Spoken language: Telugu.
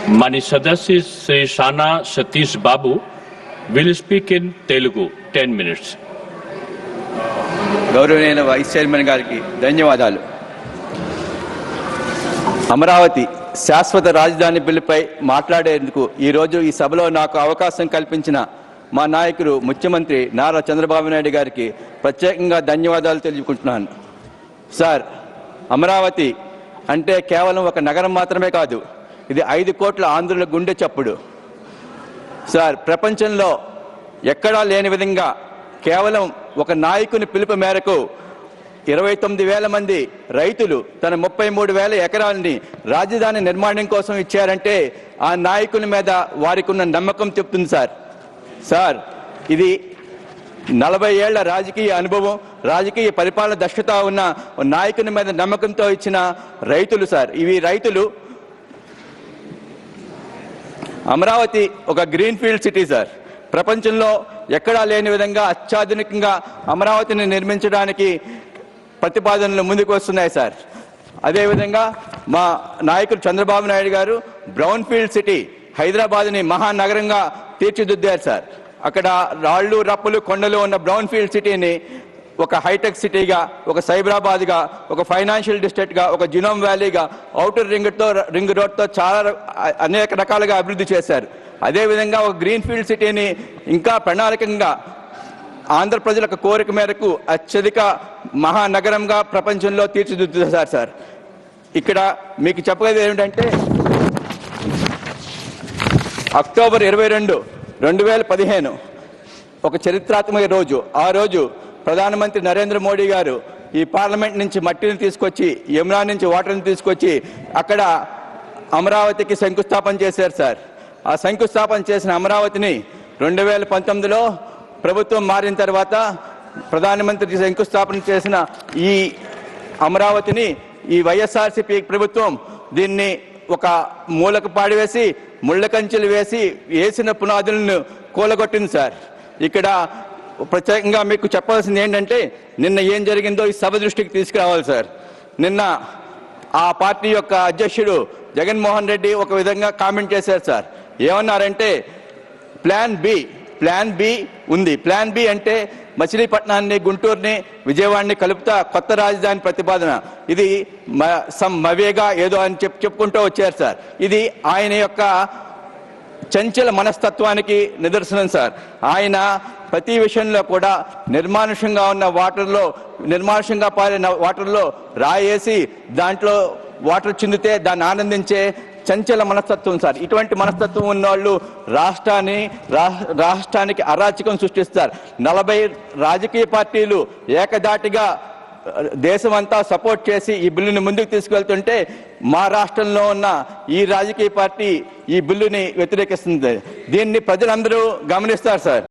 माननीय सदस्य श्री शाना सतीश बाबू will speak in Telugu 10 minutes. గౌరవనీయ వైస్ చైర్మన్ గారికి ధన్యవాదాలు. అమరావతి శాశ్వత రాజధాని బిల్లుపై మాట్లాడేందుకు ఈరోజు ఈ సభలో నాకు అవకాశం కల్పించిన మా నాయకుడు ముఖ్యమంత్రి నారా చంద్రబాబు నాయుడు గారికి ప్రత్యేకంగా ధన్యవాదాలు తెలుపుకుంటున్నాను. సార్, అమరావతి అంటే కేవలం ఒక నగరం మాత్రమే కాదు, ఇది 5 కోట్ల ఆంధ్రుల గుండె చప్పుడు. సార్, ప్రపంచంలో ఎక్కడా లేని విధంగా కేవలం ఒక నాయకుని పిలుపు మేరకు 29,000 మంది రైతులు తన 33,000 ఎకరాలని రాజధాని నిర్మాణం కోసం ఇచ్చారంటే ఆ నాయకుని మీద వారికి ఉన్న నమ్మకం చెప్తుంది సార్. సార్, ఇది 40 ఏళ్ల రాజకీయ అనుభవం, రాజకీయ పరిపాలన దక్షత ఉన్న నాయకుని మీద నమ్మకంతో ఇచ్చిన రైతులు సార్. ఇవి రైతులు. అమరావతి ఒక గ్రీన్ ఫీల్డ్ సిటీ సార్. ప్రపంచంలో ఎక్కడా లేని విధంగా అత్యాధునికంగా అమరావతిని నిర్మించడానికి ప్రతిపాదనలు ముందుకు వస్తున్నాయి సార్. అదేవిధంగా మా నాయకుడు చంద్రబాబు నాయుడు గారు బ్రౌన్ ఫీల్డ్ సిటీ హైదరాబాద్ని మహానగరంగా తీర్చిదిద్దారు సార్. అక్కడ రాళ్ళు రప్పులు కొండలు ఉన్న బ్రౌన్ ఫీల్డ్ సిటీని ఒక హైటెక్ సిటీగా, ఒక సైబరాబాద్గా, ఒక ఫైనాన్షియల్ డిస్ట్రిక్ట్గా, ఒక జినోమ్ వ్యాలీగా, ఔటర్ రింగ్ రోడ్తో చాలా అనేక రకాలుగా అభివృద్ధి చేశారు. అదేవిధంగా ఒక గ్రీన్ ఫీల్డ్ సిటీని ఇంకా ప్రణాళికంగా ఆంధ్ర ప్రజలకు కోరిక మేరకు అత్యధిక మహానగరంగా ప్రపంచంలో తీర్చిదిద్దుతారు సార్. ఇక్కడ మీకు చెప్పేది ఏమిటంటే అక్టోబర్ 22, 2015 ఒక చరిత్రాత్మక రోజు. ఆ రోజు ప్రధానమంత్రి నరేంద్ర మోడీ గారు ఈ పార్లమెంట్ నుంచి మట్టిని తీసుకొచ్చి, యమునా నుంచి వాటర్ని తీసుకొచ్చి అక్కడ అమరావతికి శంకుస్థాపన చేశారు సార్. ఆ శంకుస్థాపన చేసిన అమరావతిని 2019లో ప్రభుత్వం మారిన తర్వాత ప్రధానమంత్రి శంకుస్థాపన చేసిన ఈ అమరావతిని ఈ వైఎస్ఆర్సీపీ ప్రభుత్వం దీన్ని ఒక మూలకు పాడివేసి ముళ్ళ కంచెలు వేసిన పునాదులను కూలగొట్టింది సార్. ఇక్కడ ప్రత్యేకంగా మీకు చెప్పాల్సింది ఏంటంటే నిన్న ఏం జరిగిందో ఈ సభ దృష్టికి తీసుకురావాలి సార్. నిన్న ఆ పార్టీ యొక్క అధ్యక్షుడు జగన్మోహన్ రెడ్డి ఒక విధంగా కామెంట్ చేశారు సార్. ఏమన్నారంటే ప్లాన్ బి ఉంది. ప్లాన్ బి అంటే మచిలీపట్నాన్ని, గుంటూరుని, విజయవాడని కలుపుతా కొత్త రాజధాని ప్రతిపాదన. ఇది మవేగా ఏదో అని చెప్పుకుంటూ వచ్చారు సార్. ఇది ఆయన యొక్క చంచల మనస్తత్వానికి నిదర్శనం సార్. ఆయన ప్రతి విషయంలో కూడా నిర్మానుషంగా పారిన వాటర్లో రాయేసి దాంట్లో వాటర్ చిందితే దాన్ని ఆనందించే చంచల మనస్తత్వం సార్. ఇటువంటి మనస్తత్వం ఉన్న వాళ్ళు రాష్ట్రానికి అరాచకం సృష్టిస్తారు. 40 రాజకీయ పార్టీలు ఏకదాటిగా దేశమంతా సపోర్ట్ చేసి ఈ బిల్లుని ముందుకు తీసుకెళ్తుంటే మా రాష్ట్రంలో ఉన్న ఈ రాజకీయ పార్టీ ఈ బిల్లుని వ్యతిరేకిస్తుంది. దీన్ని ప్రజలందరూ గమనిస్తారు సార్.